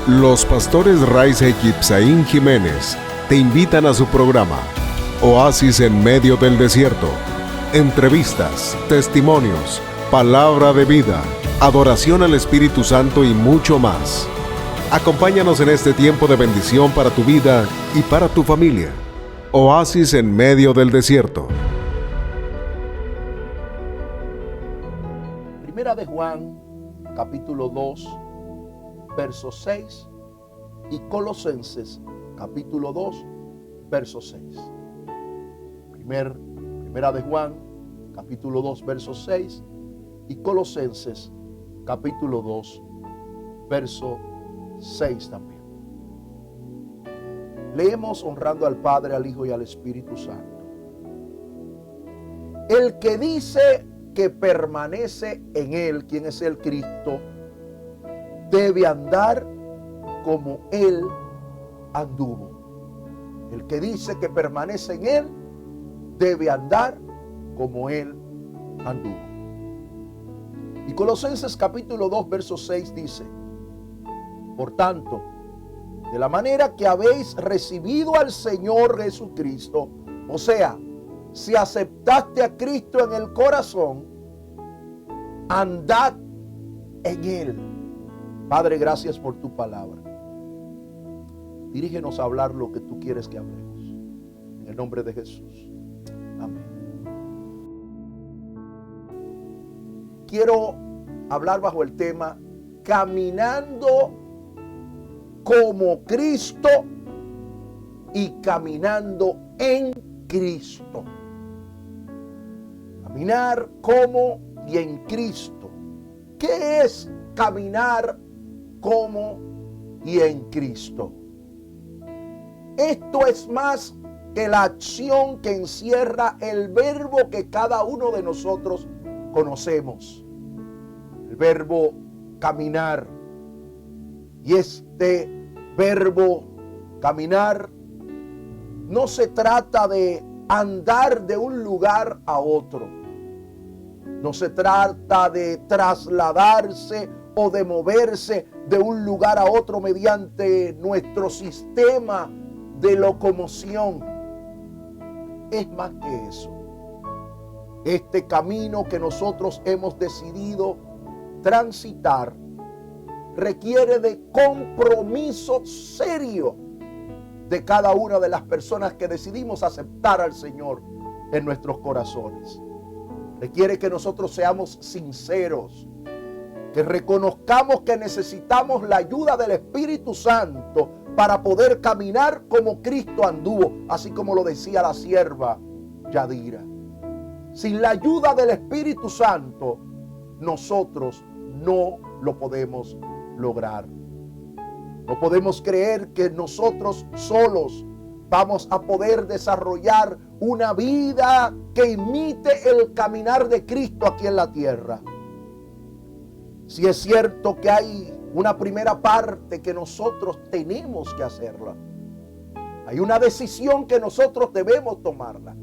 Los pastores Raiza y Kipsaín Jiménez te invitan a su programa Oasis en medio del desierto. Entrevistas, testimonios, palabra de vida, adoración al Espíritu Santo y mucho más. Acompáñanos en este tiempo de bendición para tu vida y para tu familia. Oasis en medio del desierto. Primera de Juan, capítulo 2, verso 6, y Colosenses, capítulo 2, verso 6. Primera de Juan, capítulo 2, verso 6, y Colosenses, capítulo 2, verso 6 también. Leemos honrando al Padre, al Hijo y al Espíritu Santo. El que dice que permanece en Él, quien es el Cristo, debe andar como Él anduvo. El que dice que permanece en Él, debe andar como Él anduvo. Y Colosenses capítulo 2, verso 6 dice: por tanto, de la manera que habéis recibido al Señor Jesucristo, o sea, si aceptaste a Cristo en el corazón, andad en Él. Padre, gracias por tu palabra. Dirígenos a hablar lo que tú quieres que hablemos. En el nombre de Jesús. Amén. Quiero hablar bajo el tema caminando como Cristo y caminando en Cristo. Caminar como y en Cristo. ¿Qué es caminar como y en Cristo? Esto es más que la acción que encierra el verbo que cada uno de nosotros conocemos. El verbo caminar. Y este verbo caminar no se trata de andar de un lugar a otro. No se trata de trasladarse o de moverse de un lugar a otro mediante nuestro sistema de locomoción. Es más que eso. Este camino que nosotros hemos decidido transitar requiere de compromiso serio de cada una de las personas que decidimos aceptar al Señor en nuestros corazones. Requiere que nosotros seamos sinceros, que reconozcamos que necesitamos la ayuda del Espíritu Santo para poder caminar como Cristo anduvo, así como lo decía la sierva Yadira. Sin la ayuda del Espíritu Santo, nosotros no lo podemos lograr. No podemos creer que nosotros solos vamos a poder desarrollar una vida que imite el caminar de Cristo aquí en la tierra. Si es cierto que hay una primera parte que nosotros tenemos que hacerla. Hay una decisión que nosotros debemos tomarla.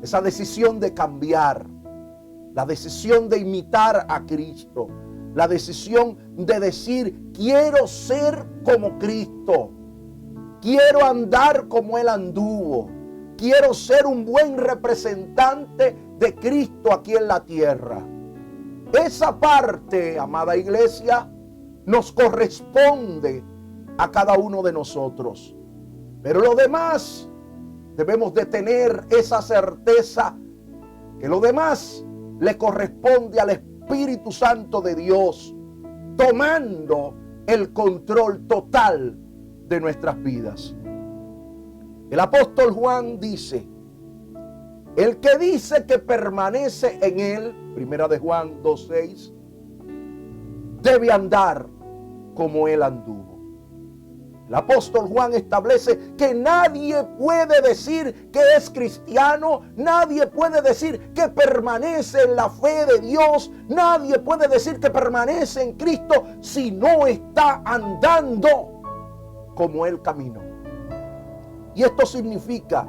Esa decisión de cambiar. La decisión de imitar a Cristo. La decisión de decir, quiero ser como Cristo. Quiero andar como Él anduvo. Quiero ser un buen representante de Cristo aquí en la tierra. Esa parte, amada iglesia, nos corresponde a cada uno de nosotros. Pero lo demás, debemos de tener esa certeza que lo demás le corresponde al Espíritu Santo de Dios, tomando el control total de nuestras vidas. El apóstol Juan dice: el que dice que permanece en Él, primera de Juan 2:6, debe andar como Él anduvo. El apóstol Juan establece que nadie puede decir que es cristiano, nadie puede decir que permanece en la fe de Dios, nadie puede decir que permanece en Cristo si no está andando como Él caminó. Y esto significa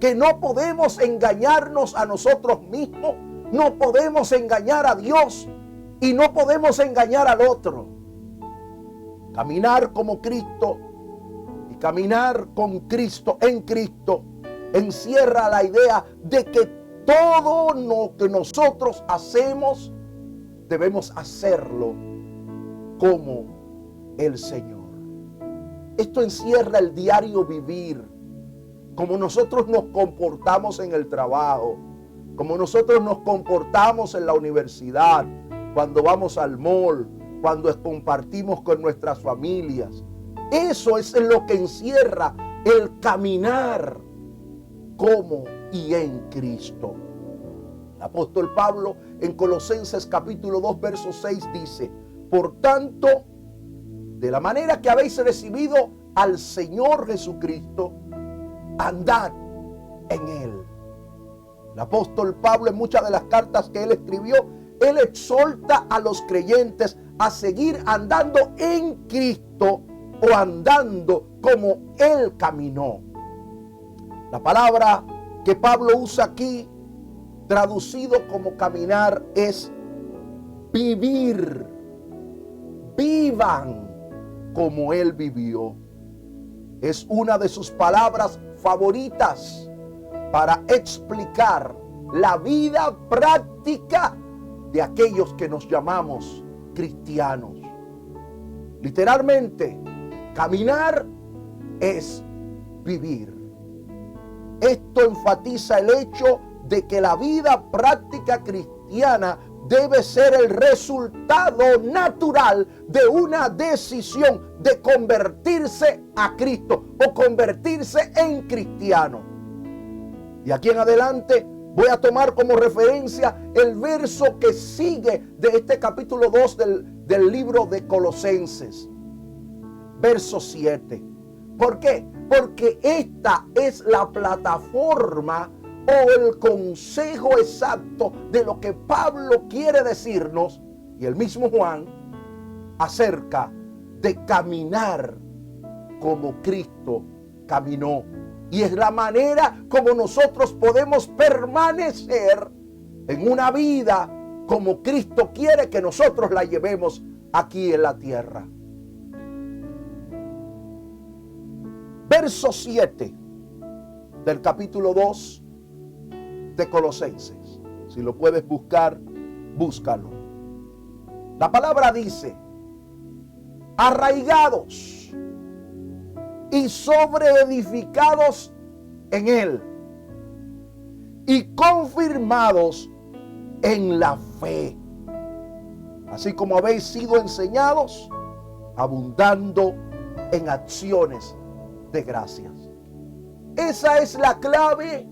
que no podemos engañarnos a nosotros mismos, no podemos engañar a Dios y no podemos engañar al otro. Caminar como Cristo y caminar con Cristo, en Cristo, encierra la idea de que todo lo que nosotros hacemos debemos hacerlo como el Señor. Esto encierra el diario vivir, como nosotros nos comportamos en el trabajo, como nosotros nos comportamos en la universidad, cuando vamos al mall, cuando compartimos con nuestras familias. Eso es lo que encierra el caminar como y en Cristo. El apóstol Pablo en Colosenses capítulo 2 verso 6 dice: por tanto, de la manera que habéis recibido al Señor Jesucristo, andad en Él. El apóstol Pablo, en muchas de las cartas que él escribió, él exhorta a los creyentes a seguir andando en Cristo o andando como Él caminó. La palabra que Pablo usa aquí, traducido como caminar, es vivir. Vivan como Él vivió. Es una de sus palabras favoritas para explicar la vida práctica de aquellos que nos llamamos cristianos. Literalmente, caminar es vivir. Esto enfatiza el hecho de que la vida práctica cristiana debe ser el resultado natural de una decisión de convertirse a Cristo o convertirse en cristiano. Y aquí en adelante voy a tomar como referencia el verso que sigue de este capítulo 2 del libro de Colosenses. Verso 7. ¿Por qué? Porque esta es la plataforma o el consejo exacto de lo que Pablo quiere decirnos, y el mismo Juan, acerca de caminar como Cristo caminó. Y es la manera como nosotros podemos permanecer en una vida como Cristo quiere que nosotros la llevemos aquí en la tierra. Verso 7 del capítulo 2 de Colosenses. Si lo puedes buscar, búscalo. La palabra dice: arraigados y sobreedificados en Él y confirmados en la fe, así como habéis sido enseñados, abundando en acciones de gracias. Esa es la clave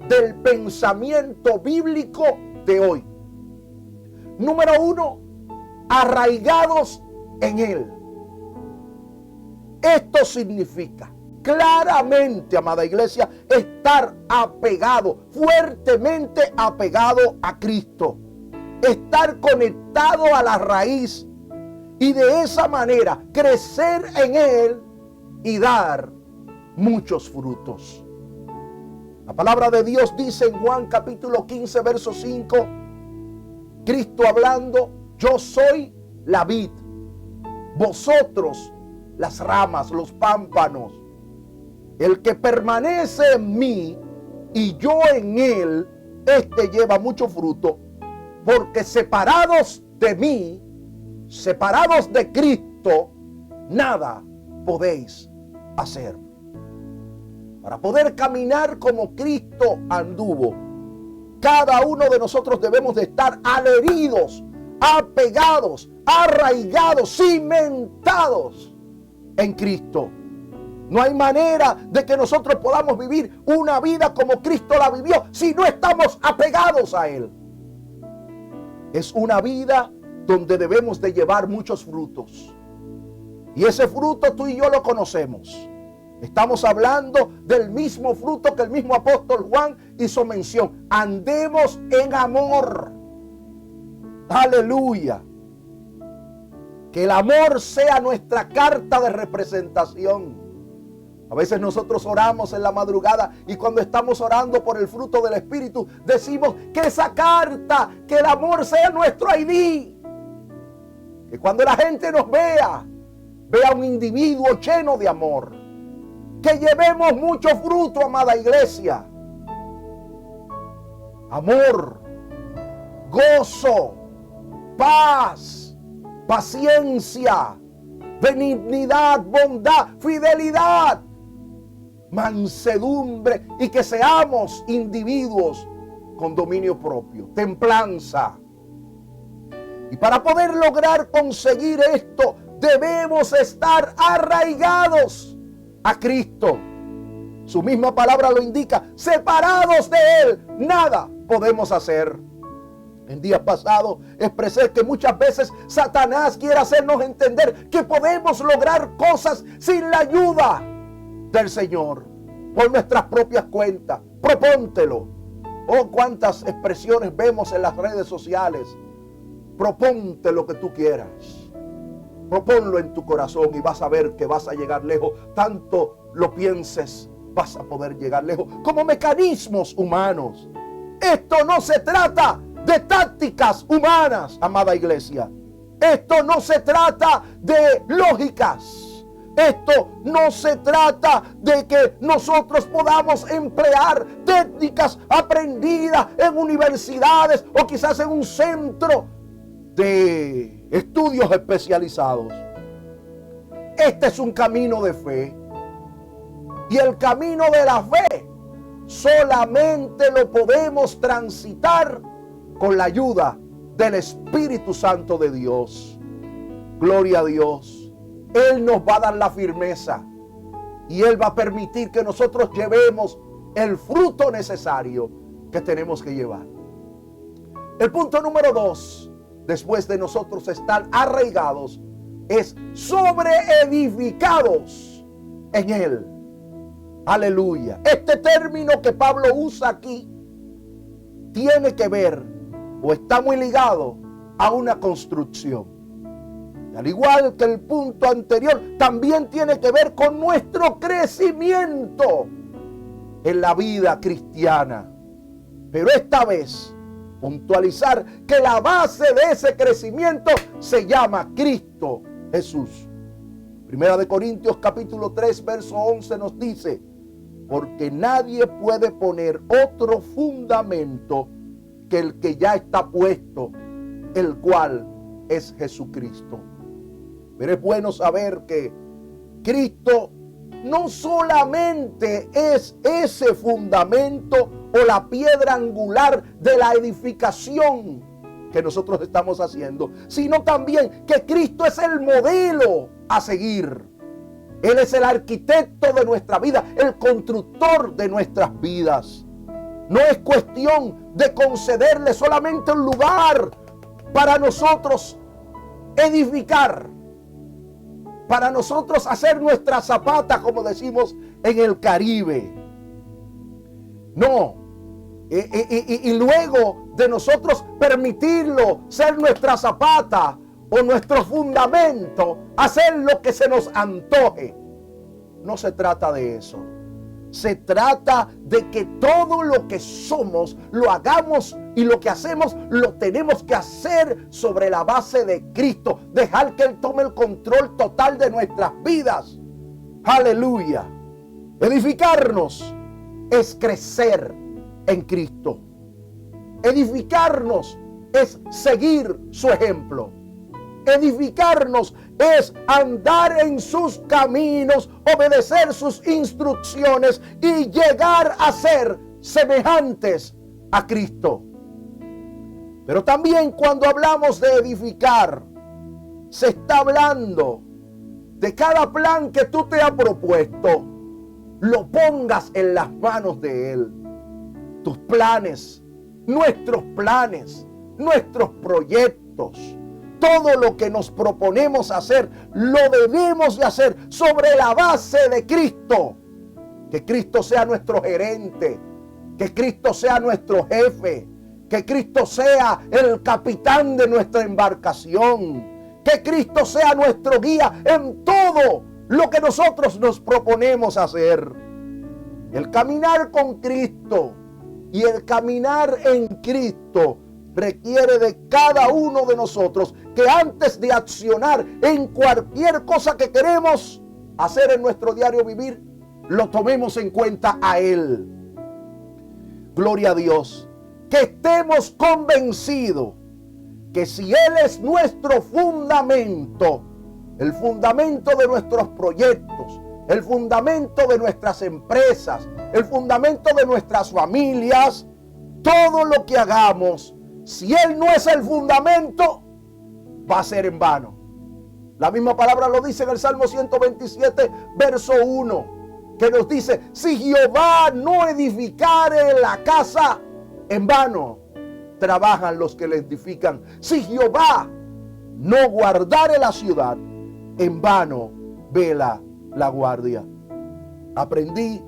del pensamiento bíblico de hoy. Número 1, arraigados en Él. Esto significa claramente, amada iglesia, estar apegado, fuertemente apegado a Cristo. Estar conectado a la raíz y de esa manera crecer en Él y dar muchos frutos. La palabra de Dios dice en Juan capítulo 15 verso 5, Cristo hablando: yo soy la vid, vosotros las ramas, los pámpanos. El que permanece en mí y yo en él, este lleva mucho fruto, porque separados de mí, separados de Cristo, nada podéis hacer. Para poder caminar como Cristo anduvo, cada uno de nosotros debemos de estar adheridos, apegados, arraigados, cimentados en Cristo. No hay manera de que nosotros podamos vivir una vida como Cristo la vivió si no estamos apegados a Él. Es una vida donde debemos de llevar muchos frutos. Y ese fruto tú y yo lo conocemos. Estamos hablando del mismo fruto que el mismo apóstol Juan hizo mención. Andemos en amor. Aleluya. Que el amor sea nuestra carta de representación. A veces nosotros oramos en la madrugada y cuando estamos orando por el fruto del Espíritu, decimos que esa carta, que el amor sea nuestro ID. Que cuando la gente nos vea, ve a un individuo lleno de amor. Que llevemos mucho fruto, amada iglesia. Amor, gozo, paz, paciencia, benignidad, bondad, fidelidad, mansedumbre, y que seamos individuos con dominio propio, templanza. Y para poder lograr conseguir esto, debemos estar arraigados a Cristo. Su misma palabra lo indica. Separados de Él, nada podemos hacer. En días pasados expresé que muchas veces Satanás quiere hacernos entender que podemos lograr cosas sin la ayuda del Señor, por nuestras propias cuentas. Propóntelo. Oh, cuántas expresiones vemos en las redes sociales. Proponte lo que tú quieras. Proponlo en tu corazón y vas a ver que vas a llegar lejos. Tanto lo pienses, vas a poder llegar lejos. Como mecanismos humanos. Esto no se trata de tácticas humanas, amada iglesia. Esto no se trata de lógicas. Esto no se trata de que nosotros podamos emplear técnicas aprendidas en universidades o quizás en un centro de estudios especializados. Este es un camino de fe. Y el camino de la fe solamente lo podemos transitar con la ayuda del Espíritu Santo de Dios. Gloria a Dios. Él nos va a dar la firmeza y Él va a permitir que nosotros llevemos el fruto necesario que tenemos que llevar. El punto número 2, después de nosotros estar arraigados, es sobreedificados en Él. Aleluya. Este término que Pablo usa aquí tiene que ver o está muy ligado a una construcción. Y al igual que el punto anterior, también tiene que ver con nuestro crecimiento en la vida cristiana. Pero esta vez, puntualizar que la base de ese crecimiento se llama Cristo Jesús. Primera de Corintios capítulo 3, verso 11 nos dice: porque nadie puede poner otro fundamento que el que ya está puesto, el cual es Jesucristo. Pero es bueno saber que Cristo no solamente es ese fundamento o la piedra angular de la edificación que nosotros estamos haciendo, sino también que Cristo es el modelo a seguir. Él es el arquitecto de nuestra vida, el constructor de nuestras vidas. No es cuestión de concederle solamente un lugar para nosotros edificar, para nosotros hacer nuestra zapata, como decimos en el Caribe. No. Y luego de nosotros permitirlo ser nuestra zapata o nuestro fundamento, hacer lo que se nos antoje. No se trata de eso. Se trata de que todo lo que somos lo hagamos, y lo que hacemos lo tenemos que hacer sobre la base de Cristo. Dejar que Él tome el control total de nuestras vidas. Aleluya. Edificarnos es crecer en Cristo. Edificarnos es seguir su ejemplo. Edificarnos es andar en sus caminos, obedecer sus instrucciones y llegar a ser semejantes a Cristo. Pero también cuando hablamos de edificar, se está hablando de cada plan que tú te has propuesto, lo pongas en las manos de Él. Tus planes, nuestros proyectos, todo lo que nos proponemos hacer, lo debemos de hacer sobre la base de Cristo. Que Cristo sea nuestro gerente, que Cristo sea nuestro jefe, que Cristo sea el capitán de nuestra embarcación, que Cristo sea nuestro guía en todo lo que nosotros nos proponemos hacer. El caminar con Cristo y el caminar en Cristo requiere de cada uno de nosotros que antes de accionar en cualquier cosa que queremos hacer en nuestro diario vivir, lo tomemos en cuenta a Él. Gloria a Dios. Que estemos convencidos que si Él es nuestro fundamento, el fundamento de nuestros proyectos, el fundamento de nuestras empresas, el fundamento de nuestras familias, todo lo que hagamos, si Él no es el fundamento, va a ser en vano. La misma palabra lo dice en el Salmo 127, verso 1, que nos dice: si Jehová no edificare la casa, en vano trabajan los que la edifican. Si Jehová no guardare la ciudad, en vano vela la guardia. Aprendí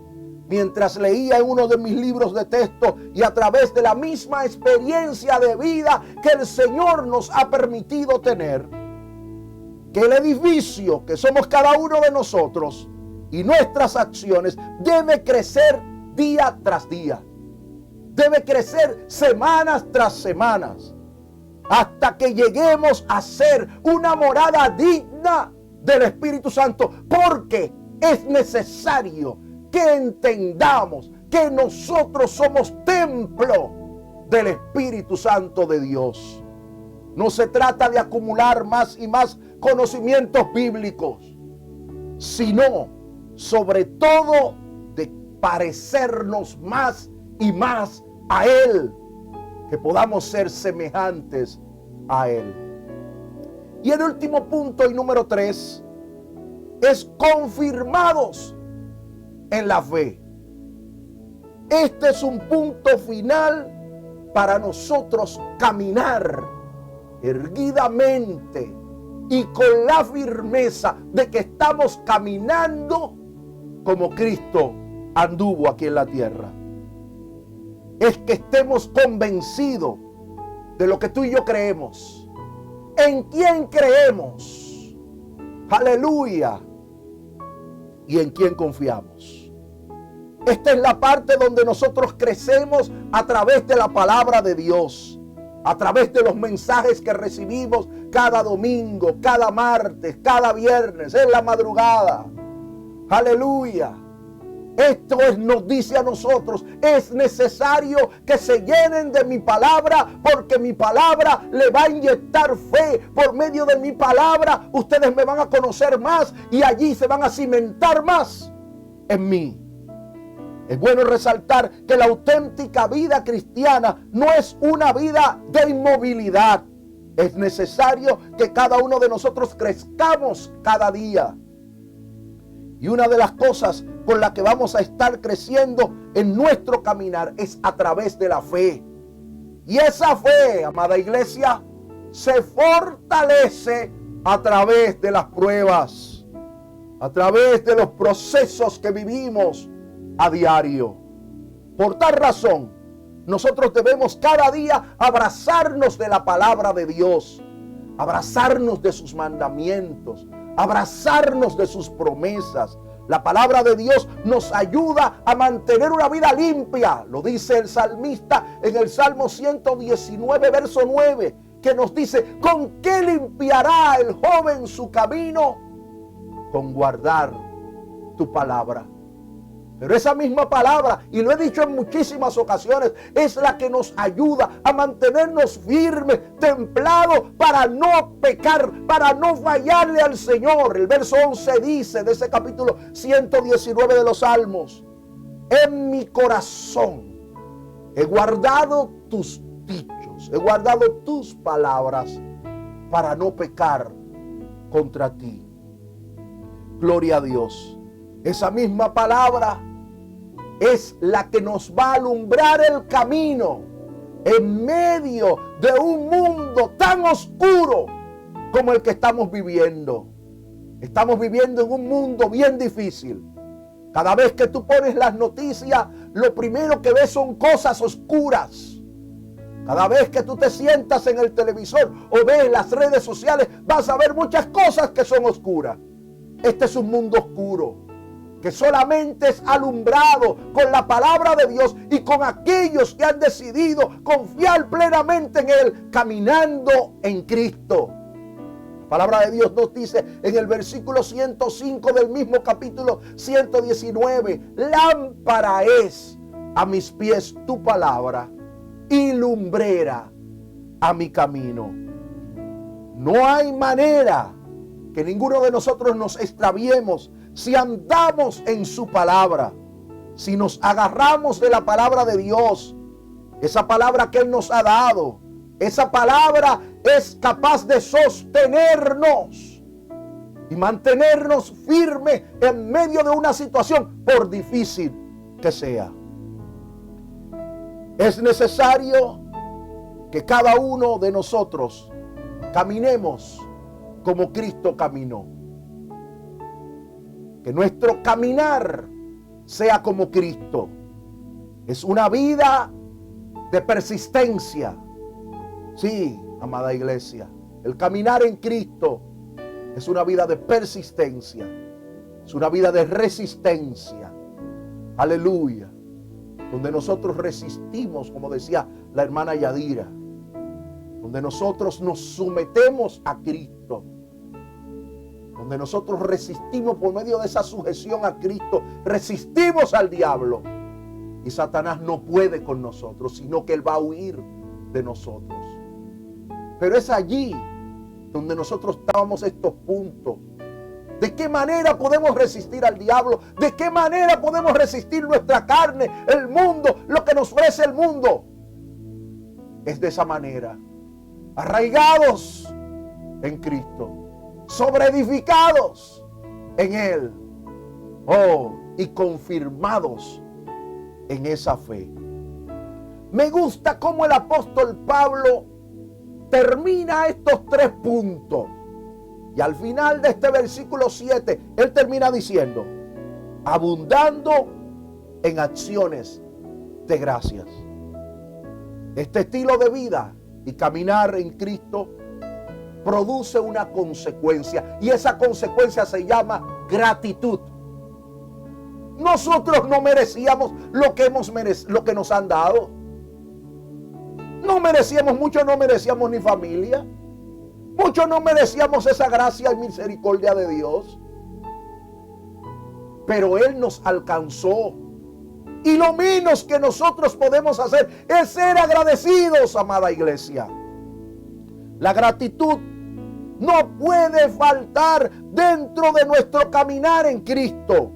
mientras leía en uno de mis libros de texto y a través de la misma experiencia de vida que el Señor nos ha permitido tener, que el edificio que somos cada uno de nosotros y nuestras acciones debe crecer día tras día. Debe crecer semanas tras semanas, hasta que lleguemos a ser una morada digna del Espíritu Santo, porque es necesario que entendamos que nosotros somos templo del Espíritu Santo de Dios. No se trata de acumular más y más conocimientos bíblicos, sino sobre todo de parecernos más y más a Él, que podamos ser semejantes a Él. Y el último punto y número 3 es confirmados en la fe. Este es un punto final para nosotros caminar erguidamente y con la firmeza de que estamos caminando como Cristo anduvo aquí en la tierra. Es que estemos convencidos de lo que tú y yo creemos. ¿En quién creemos? Aleluya. ¿Y en quién confiamos? Esta es la parte donde nosotros crecemos a través de la palabra de Dios, a través de los mensajes que recibimos cada domingo, cada martes, cada viernes, en la madrugada. Aleluya. Esto nos dice a nosotros, es necesario que se llenen de mi palabra, porque mi palabra le va a inyectar fe. Por medio de mi palabra ustedes me van a conocer más y allí se van a cimentar más en mí. Es bueno resaltar que la auténtica vida cristiana no es una vida de inmovilidad. Es necesario que cada uno de nosotros crezcamos cada día. Y una de las cosas con las que vamos a estar creciendo en nuestro caminar es a través de la fe. Y esa fe, amada iglesia, se fortalece a través de las pruebas, a través de los procesos que vivimos a diario. Por tal razón, nosotros debemos cada día abrazarnos de la palabra de Dios, abrazarnos de sus mandamientos, abrazarnos de sus promesas. La palabra de Dios nos ayuda a mantener una vida limpia. Lo dice el salmista en el Salmo 119, verso 9, que nos dice: ¿con qué limpiará el joven su camino? Con guardar tu palabra. Pero esa misma palabra, y lo he dicho en muchísimas ocasiones, es la que nos ayuda a mantenernos firmes, templados, para no pecar, para no fallarle al Señor. El verso 11 dice de ese capítulo 119 de los Salmos: en mi corazón he guardado tus dichos, he guardado tus palabras para no pecar contra ti. Gloria a Dios. Esa misma palabra es la que nos va a alumbrar el camino en medio de un mundo tan oscuro como el que estamos viviendo. Estamos viviendo en un mundo bien difícil. Cada vez que tú pones las noticias, lo primero que ves son cosas oscuras. Cada vez que tú te sientas en el televisor o ves las redes sociales, vas a ver muchas cosas que son oscuras. Este es un mundo oscuro que solamente es alumbrado con la palabra de Dios y con aquellos que han decidido confiar plenamente en Él, caminando en Cristo. La palabra de Dios nos dice en el versículo 105 del mismo capítulo 119, lámpara es a mis pies tu palabra y lumbrera a mi camino. No hay manera que ninguno de nosotros nos extraviemos si andamos en su palabra, si nos agarramos de la palabra de Dios, esa palabra que Él nos ha dado. Esa palabra es capaz de sostenernos y mantenernos firmes en medio de una situación, por difícil que sea. Es necesario que cada uno de nosotros caminemos como Cristo caminó. Que nuestro caminar sea como Cristo. Es una vida de persistencia. Sí, amada iglesia, el caminar en Cristo es una vida de persistencia. Es una vida de resistencia. Aleluya. Donde nosotros resistimos, como decía la hermana Yadira. Donde nosotros nos sometemos a Cristo. Donde nosotros resistimos por medio de esa sujeción a Cristo. Resistimos al diablo. Y Satanás no puede con nosotros, sino que Él va a huir de nosotros. Pero es allí donde nosotros tomamos estos puntos. ¿De qué manera podemos resistir al diablo? ¿De qué manera podemos resistir nuestra carne, el mundo, lo que nos ofrece el mundo? Es de esa manera. Arraigados en Cristo. Sobreedificados en Él. Y confirmados en esa fe. Me gusta cómo el apóstol Pablo termina estos 3 puntos. Y al final de este versículo 7, él termina diciendo, abundando en acciones de gracias. Este estilo de vida y caminar en Cristo produce una consecuencia. Y esa consecuencia se llama gratitud. Nosotros no merecíamos lo que nos han dado. No merecíamos mucho, no merecíamos ni familia. Muchos no merecíamos esa gracia y misericordia de Dios. Pero Él nos alcanzó. Y lo menos que nosotros podemos hacer es ser agradecidos, amada iglesia. La gratitud no puede faltar dentro de nuestro caminar en Cristo.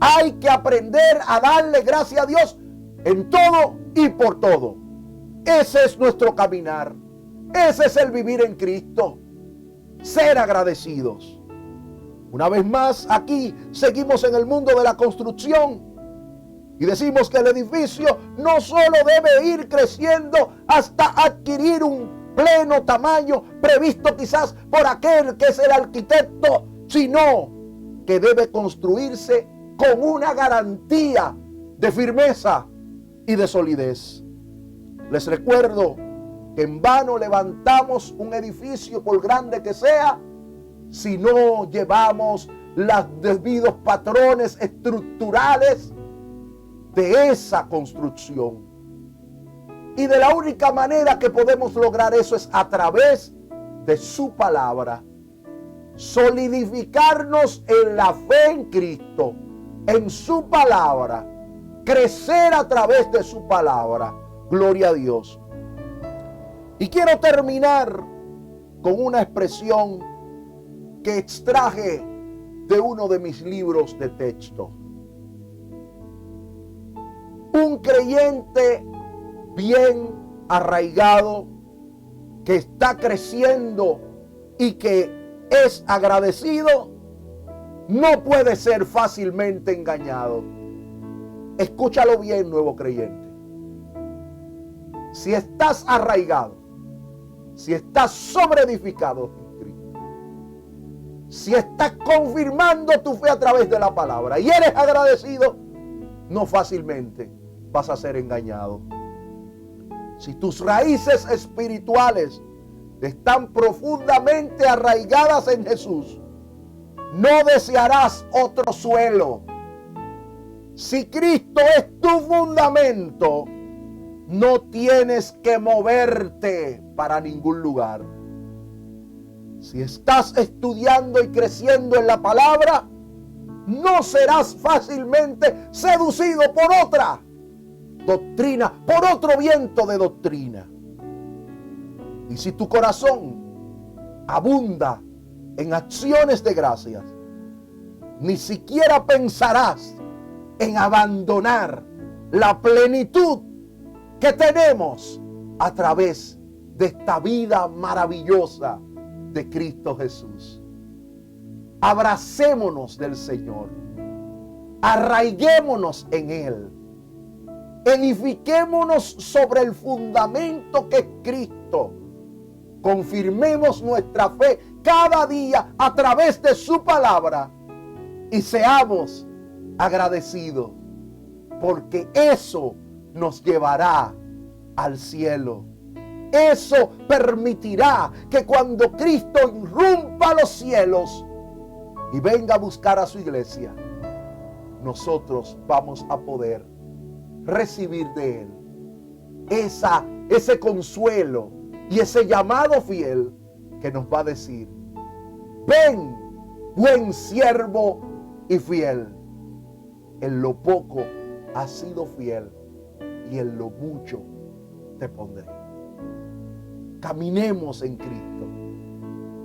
Hay que aprender a darle gracias a Dios en todo y por todo. Ese es nuestro caminar. Ese es el vivir en Cristo. Ser agradecidos. Una vez más, aquí seguimos en el mundo de la construcción. Y decimos que el edificio no solo debe ir creciendo hasta adquirir un pleno tamaño previsto quizás por aquel que es el arquitecto, sino que debe construirse con una garantía de firmeza y de solidez. Les recuerdo que en vano levantamos un edificio, por grande que sea, si no llevamos los debidos patrones estructurales de esa construcción. Y de la única manera que podemos lograr eso es a través de su palabra. Solidificarnos en la fe en Cristo, en su palabra, crecer a través de su palabra. Gloria a Dios. Y quiero terminar con una expresión que extraje de uno de mis libros de texto. Un creyente bien arraigado, que está creciendo y que es agradecido, no puede ser fácilmente engañado. Escúchalo bien, nuevo creyente. Si estás arraigado, si estás sobreedificado en Cristo, si estás confirmando tu fe a través de la palabra y eres agradecido, no fácilmente vas a ser engañado. Si tus raíces espirituales están profundamente arraigadas en Jesús, no desearás otro suelo, Si Cristo es tu fundamento, no tienes que moverte para ningún lugar. Si estás estudiando y creciendo en la palabra, no serás fácilmente seducido por otra doctrina, por otro viento de doctrina. Y si tu corazón abunda en acciones de gracias, ni siquiera pensarás en abandonar la plenitud que tenemos a través de esta vida maravillosa de Cristo Jesús. Abracémonos del Señor, arraiguémonos en Él, edifiquémonos sobre el fundamento que es Cristo, confirmemos nuestra fe cada día a través de su palabra y seamos agradecidos, porque eso nos llevará al cielo. Eso permitirá que cuando Cristo irrumpa los cielos y venga a buscar a su iglesia, nosotros vamos a poder recibir de Él ese consuelo y ese llamado fiel que nos va a decir: ven, buen siervo y fiel, en lo poco has sido fiel y en lo mucho te pondré. Caminemos en Cristo,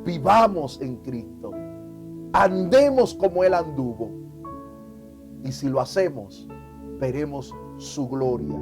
vivamos en Cristo, andemos como Él anduvo, y si lo hacemos, veremos su gloria